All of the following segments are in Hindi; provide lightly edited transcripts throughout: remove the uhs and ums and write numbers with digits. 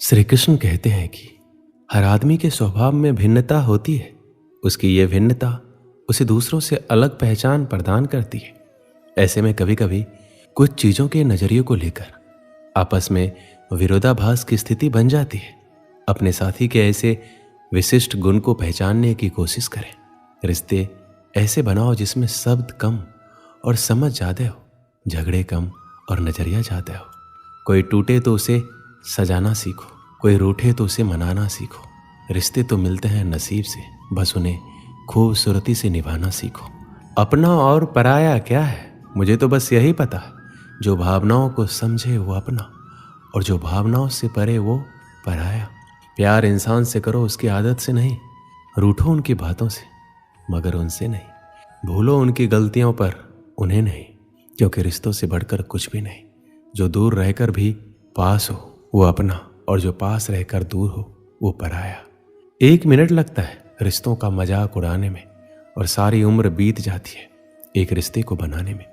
श्री कृष्ण कहते हैं कि हर आदमी के स्वभाव में भिन्नता होती है। उसकी ये भिन्नता उसे दूसरों से अलग पहचान प्रदान करती है। ऐसे में कभी कभी कुछ चीज़ों के नज़रिए को लेकर आपस में विरोधाभास की स्थिति बन जाती है। अपने साथी के ऐसे विशिष्ट गुण को पहचानने की कोशिश करें। रिश्ते ऐसे बनाओ जिसमें शब्द कम और समझ ज़्यादा हो, झगड़े कम और नज़रिया ज़्यादा हो। कोई टूटे तो उसे सजाना सीखो, कोई रूठे तो उसे मनाना सीखो। रिश्ते तो मिलते हैं नसीब से, बस उन्हें खूबसूरती से निभाना सीखो। अपना और पराया क्या है, मुझे तो बस यही पता है। जो भावनाओं को समझे वो अपना, और जो भावनाओं से परे वो पराया। प्यार इंसान से करो, उसकी आदत से नहीं। रूठो उनकी बातों से, मगर उनसे नहीं। भूलो उनकी गलतियों पर, उन्हें नहीं। क्योंकि रिश्तों से बढ़कर कुछ भी नहीं। जो दूर रहकर भी पास हो वो अपना, और जो पास रहकर दूर हो वो पराया। 1 मिनट लगता है रिश्तों का मजाक उड़ाने में, और सारी उम्र बीत जाती है एक रिश्ते को बनाने में।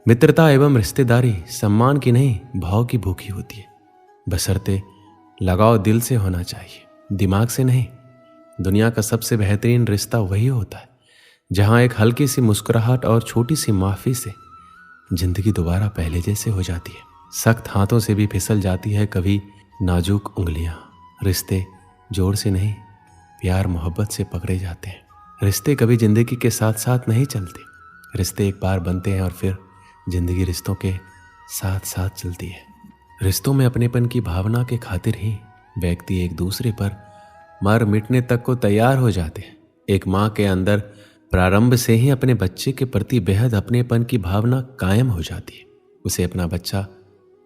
मित्रता एवं रिश्तेदारी सम्मान की नहीं, भाव की भूखी होती है। बशर्ते लगाव दिल से होना चाहिए, दिमाग से नहीं। दुनिया का सबसे बेहतरीन रिश्ता वही होता है जहां एक हल्की सी मुस्कुराहट और छोटी सी माफी से जिंदगी दोबारा पहले जैसे हो जाती है। सख्त हाथों से भी फिसल जाती है कभी नाजुक उंगलियां। रिश्ते जोर से नहीं, प्यार मोहब्बत से पकड़े जाते हैं। रिश्ते कभी जिंदगी के साथ साथ नहीं चलते। रिश्ते एक बार बनते हैं और फिर जिंदगी रिश्तों के साथ साथ चलती है। रिश्तों में अपनेपन की भावना के खातिर ही व्यक्ति एक दूसरे पर मर मिटने तक को तैयार हो जाते हैं। एक माँ के अंदर प्रारंभ से ही अपने बच्चे के प्रति बेहद अपनेपन की भावना कायम हो जाती है। उसे अपना बच्चा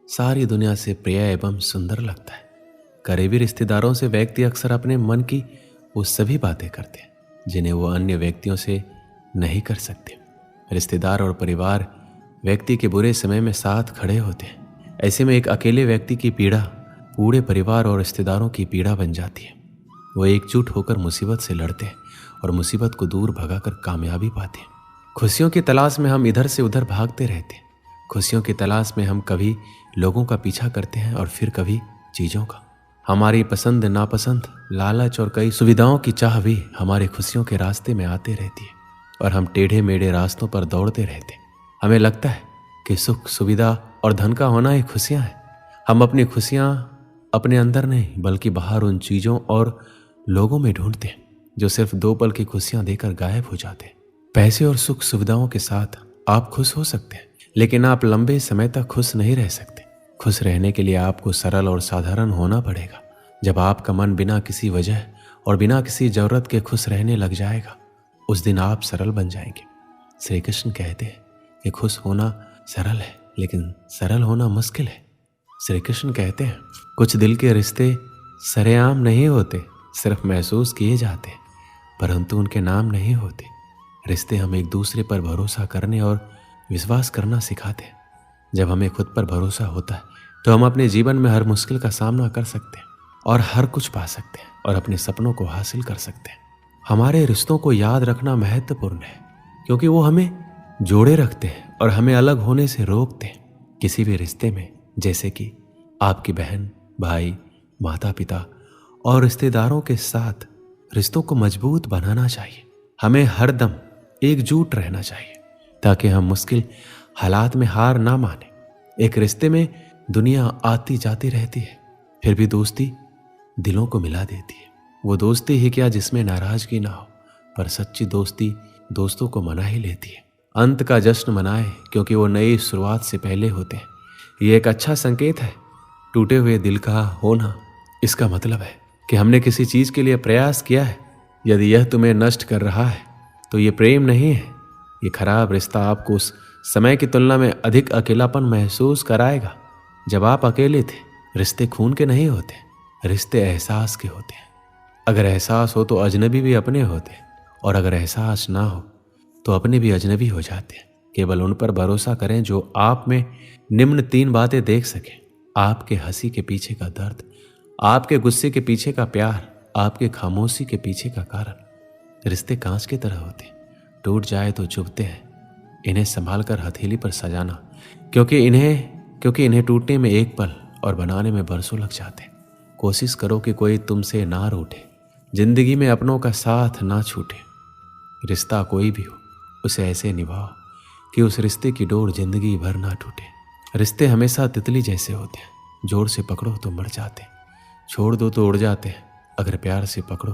सारी दुनिया से प्रिय एवं सुंदर लगता है। करीबी रिश्तेदारों से व्यक्ति अक्सर अपने मन की वो सभी बातें करते हैं जिन्हें वो अन्य व्यक्तियों से नहीं कर सकते। रिश्तेदार और परिवार व्यक्ति के बुरे समय में साथ खड़े होते हैं। ऐसे में एक अकेले व्यक्ति की पीड़ा पूरे परिवार और रिश्तेदारों की पीड़ा बन जाती है। वो एकजुट होकर मुसीबत से लड़ते हैं और मुसीबत को दूर भगाकर कामयाबी पाते हैं। खुशियों की तलाश में हम इधर से उधर भागते रहते हैं। खुशियों की तलाश में हम कभी लोगों का पीछा करते हैं और फिर कभी चीज़ों का। हमारी पसंद नापसंद, लालच और कई सुविधाओं की चाह भी हमारी खुशियों के रास्ते में आते रहती है, और हम टेढ़े मेढ़े रास्तों पर दौड़ते रहते हैं। हमें लगता है कि सुख, सुविधा और धन का होना ही खुशियाँ हैं। हम अपनी खुशियाँ अपने अंदर नहीं बल्कि बाहर उन चीज़ों और लोगों में ढूंढते हैं जो सिर्फ 2 पल की खुशियाँ देकर गायब हो जाते हैं। पैसे और सुख सुविधाओं के साथ आप खुश हो सकते हैं, लेकिन आप लंबे समय तक खुश नहीं रह सकते। खुश रहने के लिए आपको सरल और साधारण होना पड़ेगा। जब आपका मन बिना किसी वजह और बिना किसी जरूरत के खुश रहने लग जाएगा, उस दिन आप सरल बन जाएंगे। श्री कृष्ण कहते हैं कि खुश होना सरल है, लेकिन सरल होना मुश्किल है। श्री कृष्ण कहते हैं कुछ दिल के रिश्ते सरेआम नहीं होते, सिर्फ महसूस किए जाते हैं, परंतु उनके नाम नहीं होते। रिश्ते हम एक दूसरे पर भरोसा करने और विश्वास करना सिखाते हैं। जब हमें खुद पर भरोसा होता है तो हम अपने जीवन में हर मुश्किल का सामना कर सकते हैं और हर कुछ पा सकते हैं और अपने सपनों को हासिल कर सकते हैं। हमारे रिश्तों को याद रखना महत्वपूर्ण है, क्योंकि वो हमें जोड़े रखते हैं और हमें अलग होने से रोकते हैं। किसी भी रिश्ते में, जैसे कि आपकी बहन, भाई, माता पिता और रिश्तेदारों के साथ, रिश्तों को मजबूत बनाना चाहिए। हमें हर दम एकजुट रहना चाहिए ताकि हम मुश्किल हालात में हार ना माने। एक रिश्ते में दुनिया आती जाती रहती है, फिर भी दोस्ती दिलों को मिला देती है। वो दोस्ती ही क्या जिसमें नाराजगी ना हो, पर सच्ची दोस्ती दोस्तों को मना ही लेती है। अंत का जश्न मनाए, क्योंकि वो नई शुरुआत से पहले होते हैं। ये एक अच्छा संकेत है। टूटे हुए दिल का होना इसका मतलब है कि हमने किसी चीज़ के लिए प्रयास किया है। यदि यह तुम्हें नष्ट कर रहा है तो ये प्रेम नहीं है। ये खराब रिश्ता आपको उस समय की तुलना में अधिक अकेलापन महसूस कराएगा जब आप अकेले थे। रिश्ते खून के नहीं होते, रिश्ते एहसास के होते हैं। अगर एहसास हो तो अजनबी भी अपने होते हैं, और अगर एहसास ना हो तो अपने भी अजनबी हो जाते हैं। केवल उन पर भरोसा करें जो आप में निम्न 3 बातें देख सकें: आपके हंसी के पीछे का दर्द, आपके गुस्से के पीछे का प्यार, आपके खामोशी के पीछे का कारण। रिश्ते कांच की तरह होते हैं, टूट जाए तो चुभते हैं। इन्हें संभाल कर हथेली पर सजाना, क्योंकि इन्हें टूटने में 1 पल और बनाने में बरसों लग जाते हैं। कोशिश करो कि कोई तुमसे ना रूठे, जिंदगी में अपनों का साथ ना छूटे। रिश्ता कोई भी हो उसे ऐसे निभाओ कि उस रिश्ते की डोर जिंदगी भर ना टूटे। रिश्ते हमेशा तितली जैसे होते हैं, जोर से पकड़ो तो मर जाते हैं, छोड़ दो तो उड़ जाते हैं, अगर प्यार से पकड़ो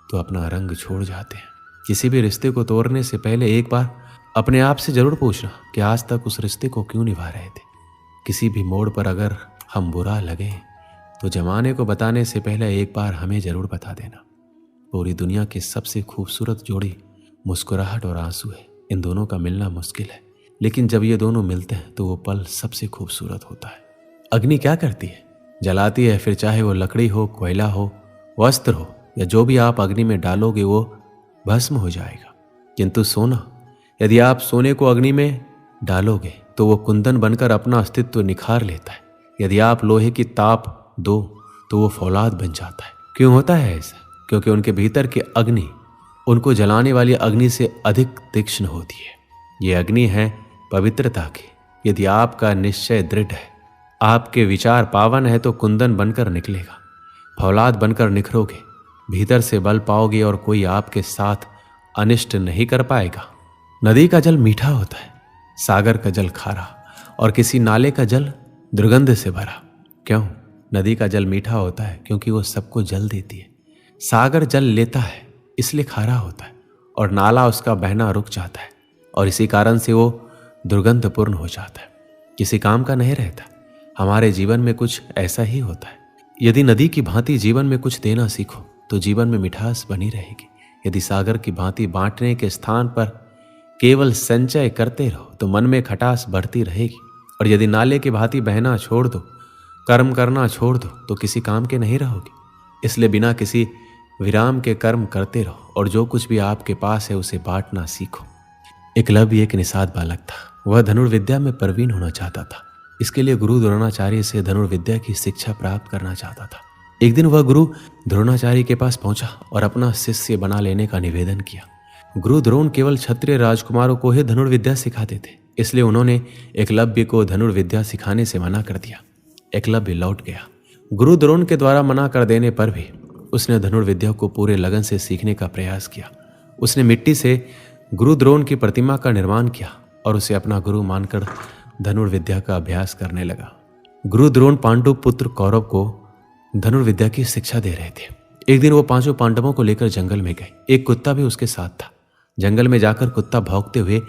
तो अपना रंग छोड़ जाते हैं। किसी भी रिश्ते को तोड़ने से पहले एक बार अपने आप से जरूर पूछना कि आज तक उस रिश्ते को क्यों निभा रहे थे। किसी भी मोड़ पर अगर हम बुरा लगे तो जमाने को बताने से पहले एक बार हमें जरूर बता देना। पूरी दुनिया की सबसे खूबसूरत जोड़ी मुस्कुराहट और आंसू है। इन दोनों का मिलना मुश्किल है, लेकिन जब ये दोनों मिलते हैं तो वो पल सबसे खूबसूरत होता है। अग्नि क्या करती है? जलाती है, फिर चाहे वो लकड़ी हो, कोयला हो, वस्त्र हो या जो भी आप अग्नि में डालोगे वो भस्म हो जाएगा। किंतु सोना, यदि आप सोने को अग्नि में डालोगे तो वो कुंदन बनकर अपना अस्तित्व निखार लेता है। यदि आप लोहे की ताप दो तो वो फौलाद बन जाता है। क्यों होता है ऐसा? क्योंकि उनके भीतर की अग्नि उनको जलाने वाली अग्नि से अधिक तीक्ष्ण होती है। ये अग्नि है पवित्रता की। यदि आपका निश्चय दृढ़ है, आपके विचार पावन है तो कुंदन बनकर निकलेगा, फौलाद बनकर निखरोगे, भीतर से बल पाओगे और कोई आपके साथ अनिष्ट नहीं कर पाएगा। नदी का जल मीठा होता है, सागर का जल खारा और किसी नाले का जल दुर्गंध से भरा। क्यों? नदी का जल मीठा होता है क्योंकि वो सबको जल देती है। सागर जल लेता है इसलिए खारा होता है और नाला उसका बहना रुक जाता है और इसी कारण से वो दुर्गंधपूर्ण हो जाता है, किसी काम का नहीं रहता। हमारे जीवन में कुछ ऐसा ही होता है। यदि नदी की भांति जीवन में कुछ देना सीखो तो जीवन में मिठास बनी रहेगी। यदि सागर की भांति बांटने के स्थान पर केवल संचय करते रहो तो मन में खटास बढ़ती रहेगी। और यदि नाले की भांति बहना छोड़ दो, कर्म करना छोड़ दो तो किसी काम के नहीं रहोगे। इसलिए बिना किसी विराम के कर्म करते रहो और जो कुछ भी आपके पास है उसे बांटना सीखो। एकलव्य एक निषाद बालक था। वह धनुर्विद्या में प्रवीण होना चाहता था। इसके लिए गुरु द्रोणाचार्य से धनुर्विद्या की शिक्षा प्राप्त करना चाहता था। एक दिन वह गुरु द्रोणाचार्य के पास पहुंचा और अपना शिष्य बना लेने का निवेदन किया। गुरु द्रोण केवल क्षत्रिय राजकुमारों को ही धनुर्विद्या सिखाते थे, इसलिए उन्होंने एकलव्य को धनुर्विद्या सिखाने से मना कर दिया। एकलव्य लौट गया। गुरु द्रोण के द्वारा मना कर देने पर भी उसने धनुर्विद्या को पूरे लगन से सीखने का प्रयास किया। उसने मिट्टी से गुरु द्रोण की प्रतिमा का निर्माण किया और उसे अपना गुरु मानकर धनुर्विद्या का अभ्यास करने लगा। गुरु द्रोण पांडु पुत्र कौरव को धनुर्विद्या की शिक्षा दे रहे थे। एक दिन वो पांचों पांडवों को लेकर जंगल में गए। एक कुत्ता भी उसके साथ था। जंगल में जाकर कुत्ता भौंकते हुए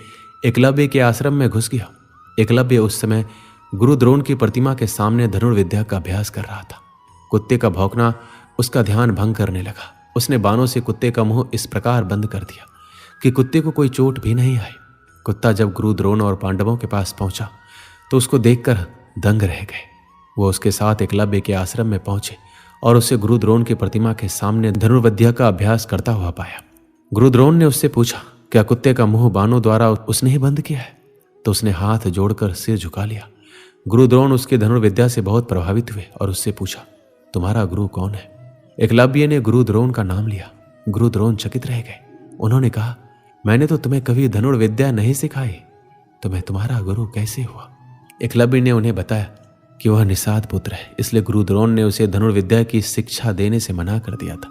एकलव्य के आश्रम में घुस गया। एकलव्य उस समय गुरु द्रोण की प्रतिमा के सामने धनुर्विद्या का अभ्यास कर रहा था। कुत्ते का भौंकना उसका ध्यान भंग करने लगा। उसने बाणों से कुत्ते का मुंह इस प्रकार बंद कर दिया कि कुत्ते को कोई चोट भी नहीं आई। कुत्ता जब गुरु द्रोण और पांडवों के पास पहुंचा तो उसको देखकर दंग रह गए। वो उसके साथ एकलव्य के आश्रम में पहुंचे और उसे गुरु द्रोण की प्रतिमा के सामने धनुर्विद्या का अभ्यास करता हुआ पाया। गुरु द्रोण ने उससे पूछा, क्या कुत्ते का मुंह बाणों द्वारा उसने ही बंद किया है? तो उसने हाथ जोड़कर सिर झुका लिया। गुरु द्रोण उसकी धनुर्विद्या से बहुत प्रभावित हुए और उससे पूछा, तुम्हारा गुरु कौन है? एकलव्य ने गुरु द्रोण का नाम लिया। गुरु द्रोण चकित रह गए। उन्होंने कहा, मैंने तो तुम्हें कभी धनुर्विद्या नहीं सिखाई, तो मैं तुम्हारा गुरु कैसे हुआ? एकलव्य ने उन्हें बताया कि वह निषाद पुत्र है, इसलिए गुरु द्रोण ने उसे धनुर्विद्या की शिक्षा देने से मना कर दिया था।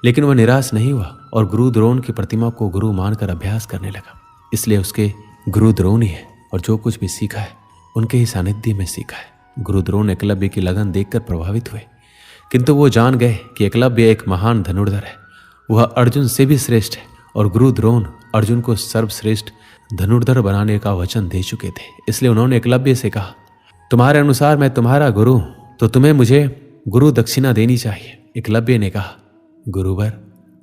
लेकिन वह निराश नहीं हुआ और गुरु द्रोण की प्रतिमा को गुरु मानकर अभ्यास करने लगा। इसलिए उसके गुरु द्रोण ही है और जो कुछ भी सीखा है उनके ही सानिध्य में सीखा है। गुरु द्रोण एकलव्य की लगन देखकर प्रभावित हुए, किंतु वो जान गए कि एकलव्य एक महान धनुर्धर है। वह अर्जुन से भी श्रेष्ठ है और गुरु द्रोण अर्जुन को सर्वश्रेष्ठ धनुर्धर बनाने का वचन दे चुके थे। इसलिए उन्होंने एकलव्य से कहा, तुम्हारे अनुसार मैं तुम्हारा गुरु हूं, तो तुम्हें मुझे गुरु दक्षिणा देनी चाहिए। एकलव्य ने कहा, गुरुवर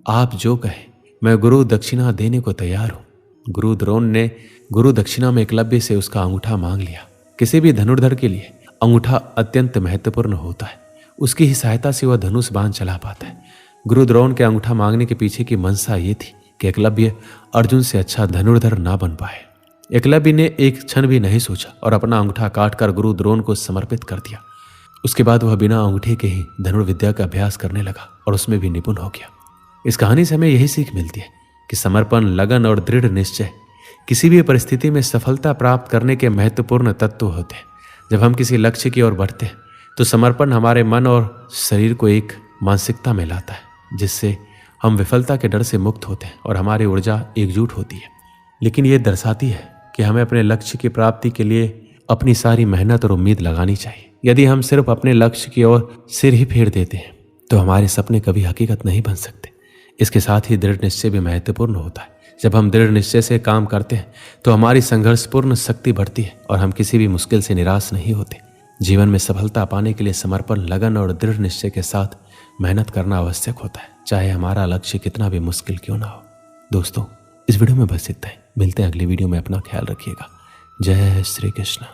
आप जो कहें, मैं गुरु दक्षिणा देने को तैयार हूं। गुरु द्रोण ने गुरु दक्षिणा में एकलव्य से उसका अंगूठा मांग लिया। किसी भी धनुर्धर के लिए अंगूठा अत्यंत महत्वपूर्ण होता है। उसकी ही सहायता से वह धनुष बाण चला पाता है। गुरु द्रोण के अंगूठा मांगने के पीछे की मंशा ये थी कि एकलव्य अर्जुन से अच्छा धनुर्धर ना बन पाए। एकलव्य ने एक क्षण भी नहीं सोचा और अपना अंगूठा काटकर गुरु द्रोण को समर्पित कर दिया। उसके बाद वह बिना अंगूठे के ही धनुर्विद्या का अभ्यास करने लगा और उसमें भी निपुण हो गया। इस कहानी से हमें यही सीख मिलती है कि समर्पण, लगन और दृढ़ निश्चय किसी भी परिस्थिति में सफलता प्राप्त करने के महत्वपूर्ण तत्व होते हैं। जब हम किसी लक्ष्य की ओर बढ़ते हैं तो समर्पण हमारे मन और शरीर को एक मानसिकता में लाता है, जिससे हम विफलता के डर से मुक्त होते हैं और हमारी ऊर्जा एकजुट होती है। लेकिन ये दर्शाती है कि हमें अपने लक्ष्य की प्राप्ति के लिए अपनी सारी मेहनत और उम्मीद लगानी चाहिए। यदि हम सिर्फ अपने लक्ष्य की ओर सिर ही फेर देते हैं तो हमारे सपने कभी हकीकत नहीं बन सकते। इसके साथ ही दृढ़ निश्चय भी महत्वपूर्ण होता है। जब हम दृढ़ निश्चय से काम करते हैं तो हमारी संघर्षपूर्ण शक्ति बढ़ती है और हम किसी भी मुश्किल से निराश नहीं होते। जीवन में सफलता पाने के लिए समर्पण, लगन और दृढ़ निश्चय के साथ मेहनत करना आवश्यक होता है, चाहे हमारा लक्ष्य कितना भी मुश्किल क्यों ना हो। दोस्तों, इस वीडियो में बस इतना ही। मिलते हैं अगली वीडियो में। अपना ख्याल रखिएगा। जय श्री कृष्ण।